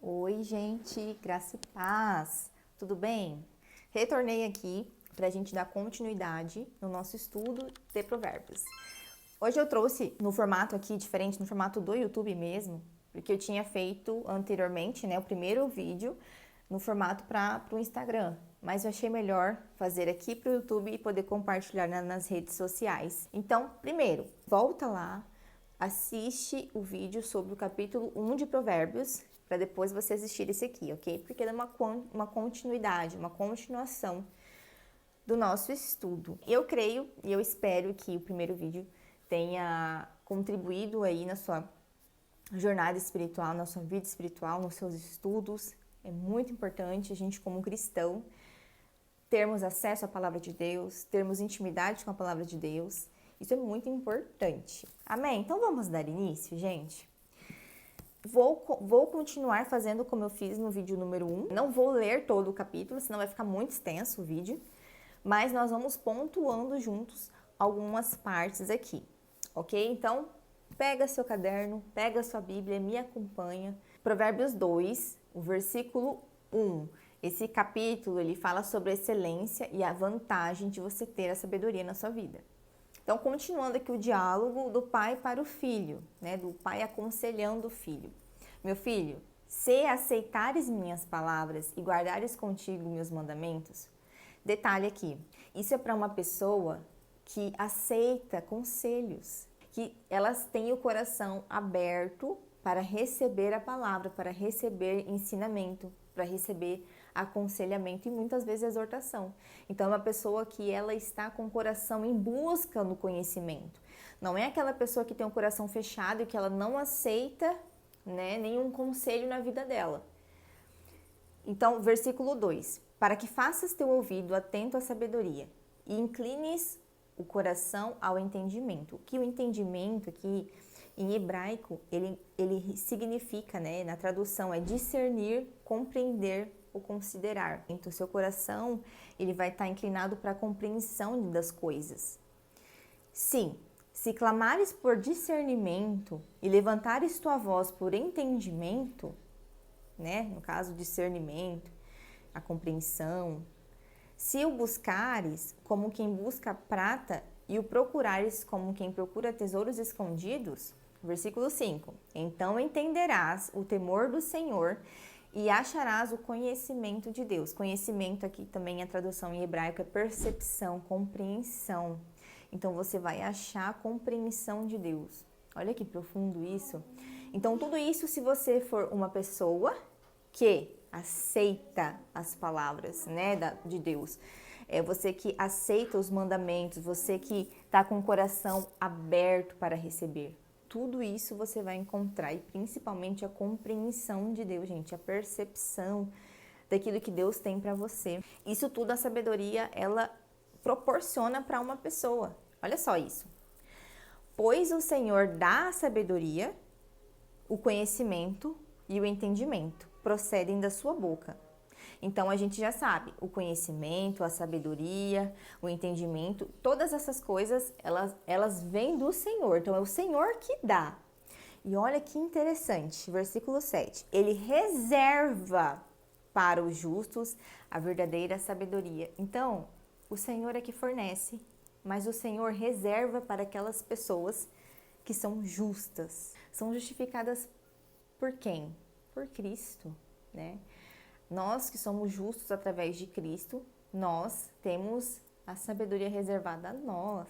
Oi, gente, graça e paz, tudo bem? Retornei aqui para a gente dar continuidade no nosso estudo de Provérbios. Hoje eu trouxe no formato aqui diferente, no formato do YouTube mesmo, porque eu tinha feito anteriormente, né, o primeiro vídeo no formato para o Instagram, mas eu achei melhor fazer aqui para o YouTube e poder compartilhar nas redes sociais. Então, primeiro, volta lá, assiste o vídeo sobre o capítulo 1 de Provérbios, para depois você assistir esse aqui, ok? Porque é uma continuidade, uma continuação do nosso estudo. Eu creio e eu espero que o primeiro vídeo tenha contribuído aí na sua jornada espiritual, na sua vida espiritual, nos seus estudos. É muito importante a gente, como cristão, termos acesso à palavra de Deus, termos intimidade com a palavra de Deus. Isso é muito importante. Amém? Então vamos dar início, gente? Vou continuar fazendo como eu fiz no vídeo número 1. Não vou ler todo o capítulo, senão vai ficar muito extenso o vídeo. Mas nós vamos pontuando juntos algumas partes aqui, ok? Então, pega seu caderno, pega sua Bíblia, me acompanha. Provérbios 2, o versículo 1. Esse capítulo, ele fala sobre a excelência e a vantagem de você ter a sabedoria na sua vida. Então, continuando aqui o diálogo do pai para o filho, né? Do pai aconselhando o filho. Meu filho, se aceitares minhas palavras e guardares contigo meus mandamentos. Detalhe aqui, isso é para uma pessoa que aceita conselhos, que elas têm o coração aberto para receber a palavra, para receber ensinamento, para receber aconselhamento e muitas vezes exortação. Então, é uma pessoa que ela está com o coração em busca do conhecimento. Não é aquela pessoa que tem o coração fechado e que ela não aceita, né, nenhum conselho na vida dela. Então, versículo 2. Para que faças teu ouvido atento à sabedoria e inclines o coração ao entendimento. Que o entendimento aqui em hebraico, ele significa, né, na tradução, é discernir, compreender ou considerar. Então, o seu coração, ele vai estar inclinado para a compreensão das coisas. Sim, se clamares por discernimento e levantares tua voz por entendimento, né, no caso, discernimento, a compreensão, se o buscares como quem busca prata e o procurares como quem procura tesouros escondidos, versículo 5, então entenderás o temor do Senhor e acharás o conhecimento de Deus. Conhecimento aqui também a tradução em hebraico é percepção, compreensão. Então você vai achar a compreensão de Deus. Olha que profundo isso. Então tudo isso, se você for uma pessoa que aceita as palavras, né, de Deus, você que aceita os mandamentos, você que está com o coração aberto para receber. Tudo isso você vai encontrar, e principalmente a compreensão de Deus, gente, a percepção daquilo que Deus tem para você. Isso tudo a sabedoria, ela proporciona para uma pessoa. Olha só isso. Pois o Senhor dá a sabedoria, o conhecimento e o entendimento procedem da sua boca. Então a gente já sabe, o conhecimento, a sabedoria, o entendimento, todas essas coisas, elas vêm do Senhor. Então é o Senhor que dá. E olha que interessante, versículo 7. Ele reserva para os justos a verdadeira sabedoria. Então, o Senhor é que fornece, mas o Senhor reserva para aquelas pessoas que são justas. São justificadas por quem? Por Cristo, né? Nós que somos justos através de Cristo, nós temos a sabedoria reservada a nós,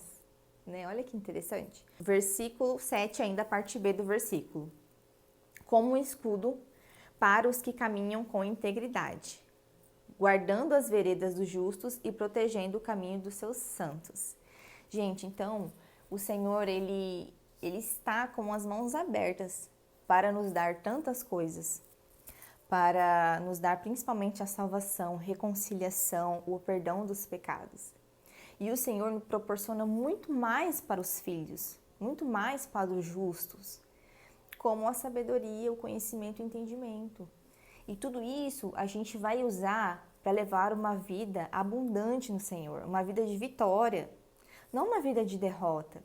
né? Olha que interessante. Versículo 7, ainda a parte B do versículo. Como um escudo para os que caminham com integridade, guardando as veredas dos justos e protegendo o caminho dos seus santos. Gente, então, o Senhor, ele está com as mãos abertas para nos dar tantas coisas, para nos dar principalmente a salvação, reconciliação, o perdão dos pecados. E o Senhor nos proporciona muito mais para os filhos, muito mais para os justos, como a sabedoria, o conhecimento e o entendimento. E tudo isso a gente vai usar para levar uma vida abundante no Senhor, uma vida de vitória, não uma vida de derrota.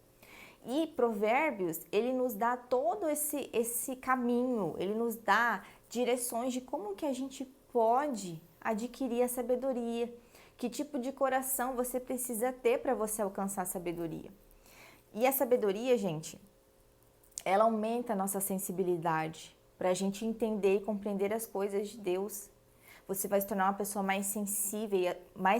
E Provérbios, ele nos dá todo esse caminho, ele nos dá direções de como que a gente pode adquirir a sabedoria, que tipo de coração você precisa ter para você alcançar a sabedoria. E a sabedoria, gente, ela aumenta a nossa sensibilidade para a gente entender e compreender as coisas de Deus. Você vai se tornar uma pessoa mais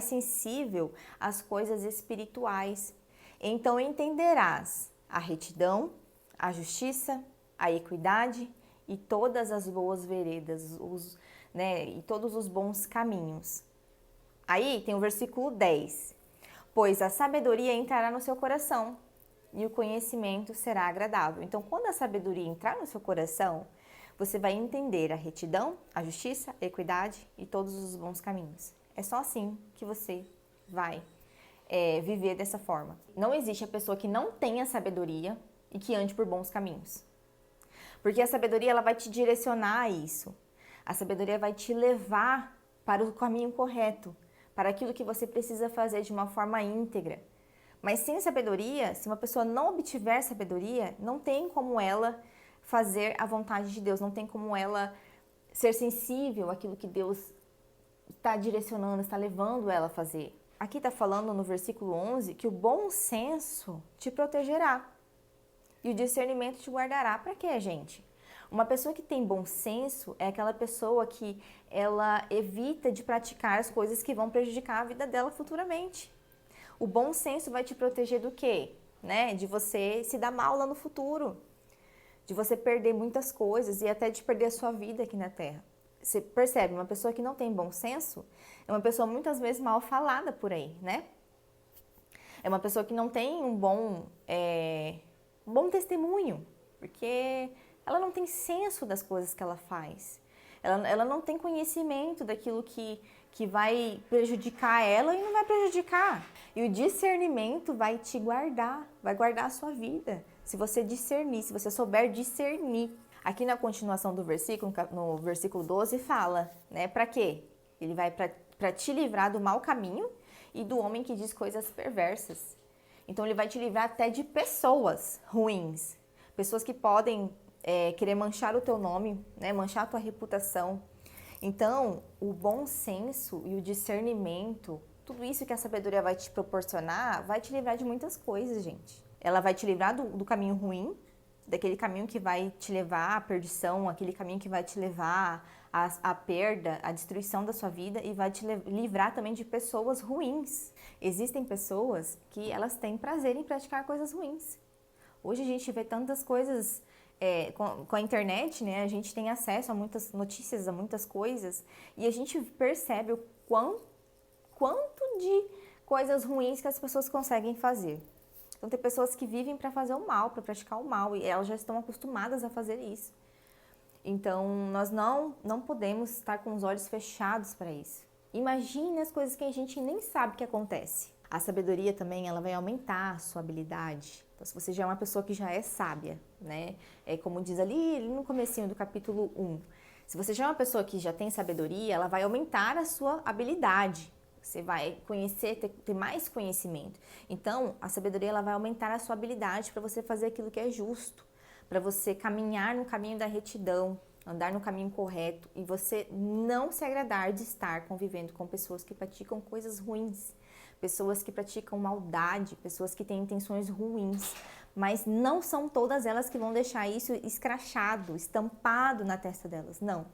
sensível às coisas espirituais. Então entenderás a retidão, a justiça, a equidade e todas as boas veredas, e todos os bons caminhos. Aí tem o versículo 10. Pois a sabedoria entrará no seu coração e o conhecimento será agradável. Então, quando a sabedoria entrar no seu coração, você vai entender a retidão, a justiça, a equidade e todos os bons caminhos. É só assim que você vai viver dessa forma. Não existe a pessoa que não tenha sabedoria e que ande por bons caminhos. Porque a sabedoria ela vai te direcionar a isso. A sabedoria vai te levar para o caminho correto, para aquilo que você precisa fazer de uma forma íntegra. Mas sem sabedoria, se uma pessoa não obtiver sabedoria, não tem como ela fazer a vontade de Deus, não tem como ela ser sensível àquilo que Deus está direcionando, está levando ela a fazer. Aqui está falando no versículo 11 que o bom senso te protegerá e o discernimento te guardará. Para quê, gente? Uma pessoa que tem bom senso é aquela pessoa que ela evita de praticar as coisas que vão prejudicar a vida dela futuramente. O bom senso vai te proteger do quê? De você se dar mal lá no futuro, de você perder muitas coisas e até de perder a sua vida aqui na Terra. Você percebe, uma pessoa que não tem bom senso é uma pessoa muitas vezes mal falada por aí, né? É uma pessoa que não tem um bom testemunho, porque ela não tem senso das coisas que ela faz. Ela não tem conhecimento daquilo que vai prejudicar ela e não vai prejudicar. E o discernimento vai te guardar, vai guardar a sua vida. Se você discernir, se você souber discernir. Aqui na continuação do versículo, no versículo 12, fala, para quê? Ele vai para te livrar do mau caminho e do homem que diz coisas perversas. Então ele vai te livrar até de pessoas ruins, pessoas que podem querer manchar o teu nome, manchar a tua reputação. Então, o bom senso e o discernimento, tudo isso que a sabedoria vai te proporcionar, vai te livrar de muitas coisas, gente. Ela vai te livrar do caminho ruim, daquele caminho que vai te levar à perdição, aquele caminho que vai te levar à perda, à destruição da sua vida e vai te livrar também de pessoas ruins. Existem pessoas que elas têm prazer em praticar coisas ruins. Hoje a gente vê tantas coisas com a internet, a gente tem acesso a muitas notícias, a muitas coisas e a gente percebe o quanto de coisas ruins que as pessoas conseguem fazer. Então tem pessoas que vivem para fazer o mal, para praticar o mal e elas já estão acostumadas a fazer isso. Então nós não podemos estar com os olhos fechados para isso. Imagine as coisas que a gente nem sabe que acontece. A sabedoria também ela vai aumentar a sua habilidade. Então, se você já é uma pessoa que já é sábia, como diz ali no comecinho do capítulo 1, se você já é uma pessoa que já tem sabedoria, ela vai aumentar a sua habilidade. Você vai conhecer, ter mais conhecimento. Então, a sabedoria ela vai aumentar a sua habilidade para você fazer aquilo que é justo, para você caminhar no caminho da retidão, andar no caminho correto e você não se agradar de estar convivendo com pessoas que praticam coisas ruins, pessoas que praticam maldade, pessoas que têm intenções ruins, mas não são todas elas que vão deixar isso escrachado, estampado na testa delas, não.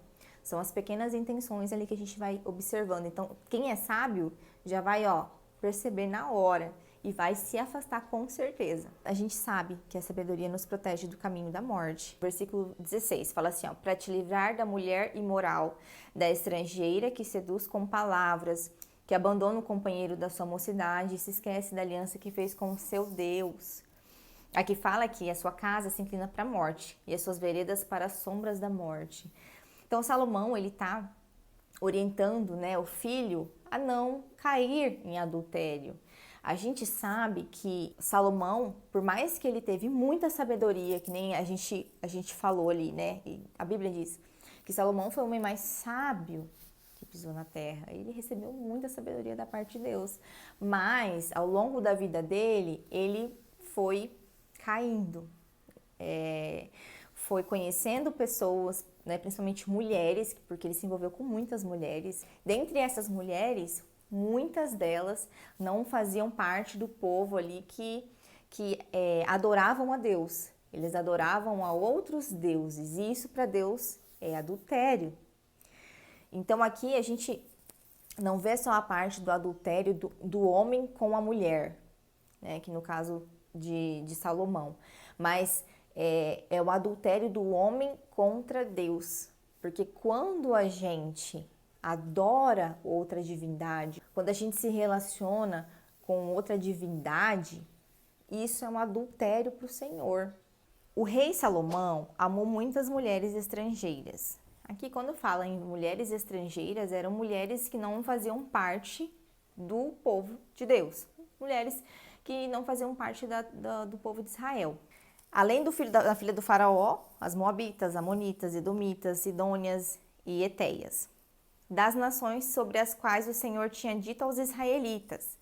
São as pequenas intenções ali que a gente vai observando. Então, quem é sábio já vai, perceber na hora e vai se afastar com certeza. A gente sabe que a sabedoria nos protege do caminho da morte. Versículo 16 fala assim, para te livrar da mulher imoral, da estrangeira que seduz com palavras, que abandona o companheiro da sua mocidade e se esquece da aliança que fez com o seu Deus. Aqui fala que a sua casa se inclina para a morte e as suas veredas para as sombras da morte. Então, Salomão, ele está orientando, o filho a não cair em adultério. A gente sabe que Salomão, por mais que ele teve muita sabedoria, que nem a gente falou ali, e a Bíblia diz que Salomão foi o homem mais sábio que pisou na terra. Ele recebeu muita sabedoria da parte de Deus. Mas, ao longo da vida dele, ele foi caindo, foi conhecendo pessoas, né, principalmente mulheres, porque ele se envolveu com muitas mulheres. Dentre essas mulheres, muitas delas não faziam parte do povo ali que adoravam a Deus. Eles adoravam a outros deuses, e isso para Deus é adultério. Então aqui a gente não vê só a parte do adultério do homem com a mulher, né, que no caso de Salomão, mas é o adultério do homem contra Deus. Porque quando a gente adora outra divindade, quando a gente se relaciona com outra divindade, isso é um adultério para o Senhor. O rei Salomão amou muitas mulheres estrangeiras. Aqui, quando fala em mulheres estrangeiras, eram mulheres que não faziam parte do povo de Deus. Mulheres que não faziam parte do povo de Israel. Além da filha do faraó, as moabitas, amonitas, edomitas, sidônias e eteias. Das nações sobre as quais o Senhor tinha dito aos israelitas: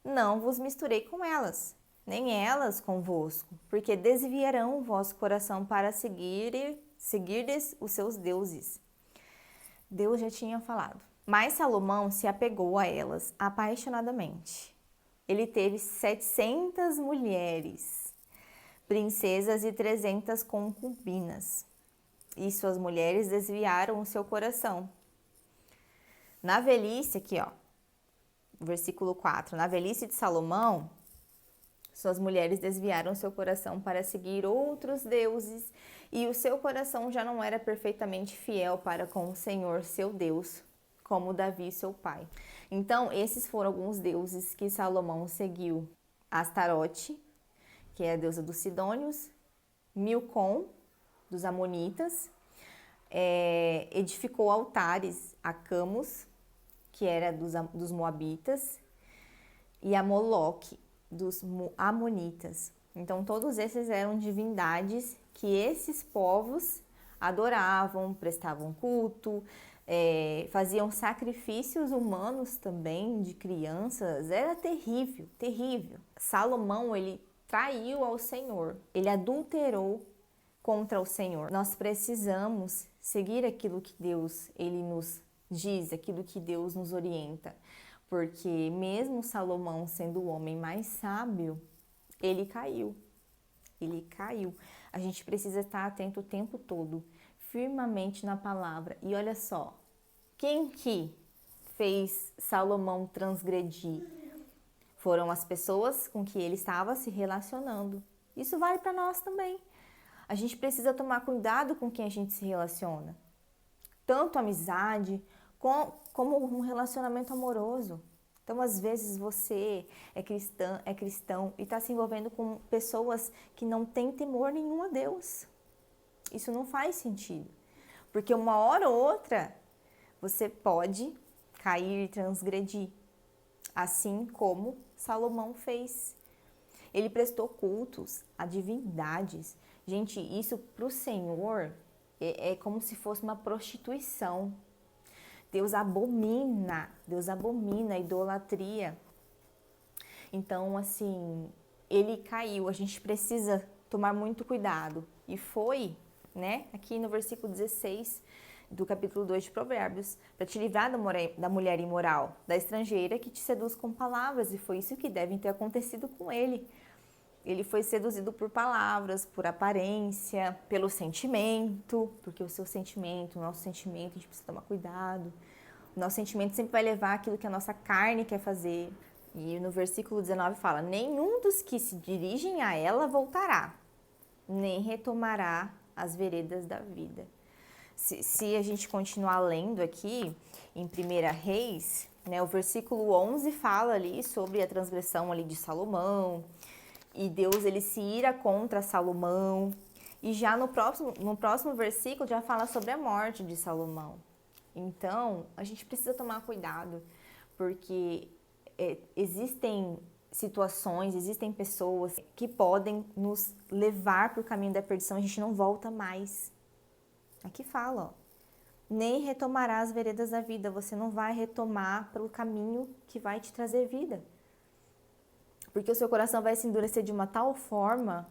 não vos misturei com elas, nem elas convosco, porque desviarão o vosso coração para seguirdes os seus deuses. Deus já tinha falado. Mas Salomão se apegou a elas apaixonadamente. Ele teve 700 mulheres, princesas e 300 concubinas. E suas mulheres desviaram o seu coração. Na velhice, aqui ó, versículo 4. Na velhice de Salomão, suas mulheres desviaram o seu coração para seguir outros deuses, e o seu coração já não era perfeitamente fiel para com o Senhor, seu Deus, como Davi, seu pai. Então, esses foram alguns deuses que Salomão seguiu. Astarote, que é a deusa dos sidônios, Milcom, dos amonitas, edificou altares a Camus, que era dos moabitas, e a Moloque, dos amonitas. Então, todos esses eram divindades que esses povos adoravam, prestavam culto, faziam sacrifícios humanos também de crianças. Era terrível, terrível. Salomão, ele traiu ao Senhor, ele adulterou contra o Senhor. Nós precisamos seguir aquilo que Deus ele nos diz, aquilo que Deus nos orienta, porque mesmo Salomão sendo o homem mais sábio, ele caiu. Ele caiu. A gente precisa estar atento o tempo todo, firmemente na palavra. E olha só, quem que fez Salomão transgredir? Foram as pessoas com que ele estava se relacionando. Isso vale para nós também. A gente precisa tomar cuidado com quem a gente se relaciona. Tanto amizade, como um relacionamento amoroso. Então, às vezes, você é cristão e está se envolvendo com pessoas que não têm temor nenhum a Deus. Isso não faz sentido. Porque uma hora ou outra, você pode cair e transgredir. Assim como Salomão fez. Ele prestou cultos a divindades. Gente, isso para o Senhor é como se fosse uma prostituição. Deus abomina a idolatria. Então, assim, ele caiu. A gente precisa tomar muito cuidado. E foi, né, aqui no versículo 16 do capítulo 2 de Provérbios, para te livrar da mulher imoral, da estrangeira que te seduz com palavras. E foi isso que deve ter acontecido com ele. Ele foi seduzido por palavras, por aparência, pelo sentimento, porque o seu sentimento, o nosso sentimento, a gente precisa tomar cuidado. O nosso sentimento sempre vai levar aquilo que a nossa carne quer fazer. E no versículo 19 fala: nenhum dos que se dirigem a ela voltará, nem retomará as veredas da vida. Se a gente continuar lendo aqui, em 1 Reis, né, o versículo 11 fala ali sobre a transgressão ali de Salomão, e Deus ele se ira contra Salomão, e já no próximo versículo já fala sobre a morte de Salomão. Então, a gente precisa tomar cuidado, porque existem situações, existem pessoas que podem nos levar para o caminho da perdição, a gente não volta mais. Aqui fala, ó, nem retomará as veredas da vida, você não vai retomar pelo caminho que vai te trazer vida. Porque o seu coração vai se endurecer de uma tal forma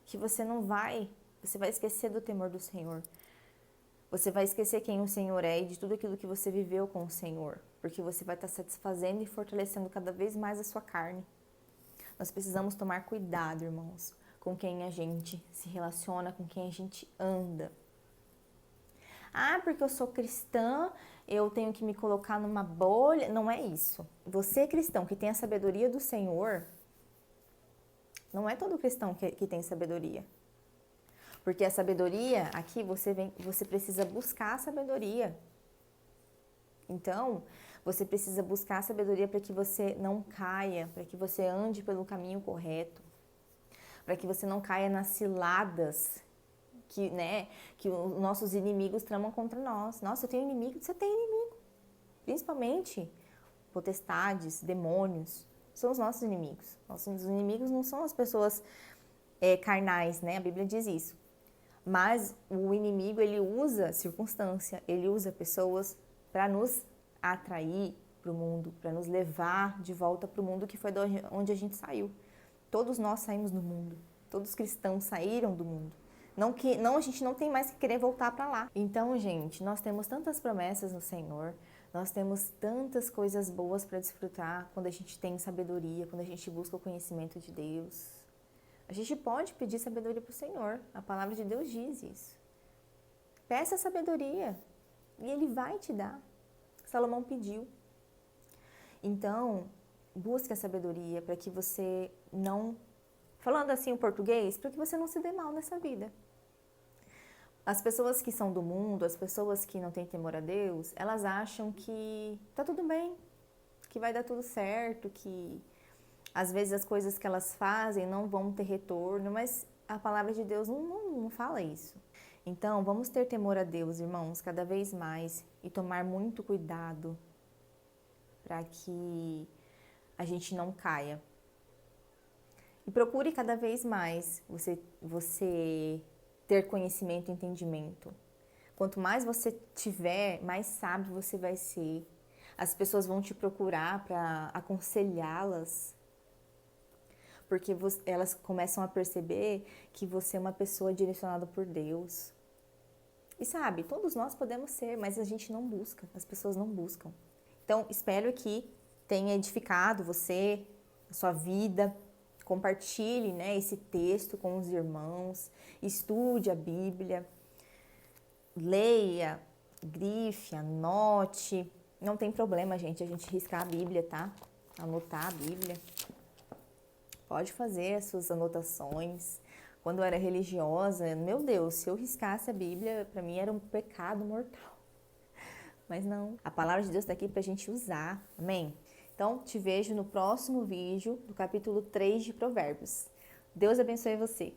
que você vai esquecer do temor do Senhor. Você vai esquecer quem o Senhor é e de tudo aquilo que você viveu com o Senhor, porque você vai estar satisfazendo e fortalecendo cada vez mais a sua carne. Nós precisamos tomar cuidado, irmãos, com quem a gente se relaciona, com quem a gente anda. Ah, porque eu sou cristã, eu tenho que me colocar numa bolha. Não é isso. Você, cristão, que tem a sabedoria do Senhor, não é todo cristão que tem sabedoria. Porque a sabedoria, aqui você precisa buscar a sabedoria. Então, você precisa buscar a sabedoria para que você não caia, para que você ande pelo caminho correto, para que você não caia nas ciladas que os nossos inimigos tramam contra nós. Nossa, eu tenho inimigo, você tem inimigo. Principalmente potestades, demônios, são os nossos inimigos. Nossos inimigos não são as pessoas carnais, né? A Bíblia diz isso. Mas o inimigo, ele usa circunstância, ele usa pessoas para nos atrair para o mundo, para nos levar de volta para o mundo que foi de onde a gente saiu. Todos nós saímos do mundo, todos os cristãos saíram do mundo. Não, a gente não tem mais que querer voltar para lá. Então, gente, nós temos tantas promessas no Senhor, nós temos tantas coisas boas para desfrutar quando a gente tem sabedoria, quando a gente busca o conhecimento de Deus. A gente pode pedir sabedoria para o Senhor. A palavra de Deus diz isso. Peça sabedoria e Ele vai te dar. Salomão pediu. Então, busque a sabedoria para que você não... Falando assim o português, para que você não se dê mal nessa vida. As pessoas que são do mundo, as pessoas que não têm temor a Deus, elas acham que tá tudo bem, que vai dar tudo certo, que... Às vezes as coisas que elas fazem não vão ter retorno, mas a palavra de Deus não fala isso. Então, vamos ter temor a Deus, irmãos, cada vez mais e tomar muito cuidado para que a gente não caia. E procure cada vez mais você ter conhecimento e entendimento. Quanto mais você tiver, mais sábio você vai ser. As pessoas vão te procurar para aconselhá-las, porque elas começam a perceber que você é uma pessoa direcionada por Deus. E sabe, todos nós podemos ser, mas a gente não busca, as pessoas não buscam. Então, espero que tenha edificado você, a sua vida. Compartilhe, né, esse texto com os irmãos, estude a Bíblia, leia, grife, anote. Não tem problema, gente, a gente riscar a Bíblia, tá? Anotar a Bíblia. Pode fazer as suas anotações. Quando eu era religiosa, meu Deus, se eu riscasse a Bíblia, para mim era um pecado mortal. Mas não, a palavra de Deus está aqui para a gente usar, amém? Então, te vejo no próximo vídeo do capítulo 3 de Provérbios. Deus abençoe você.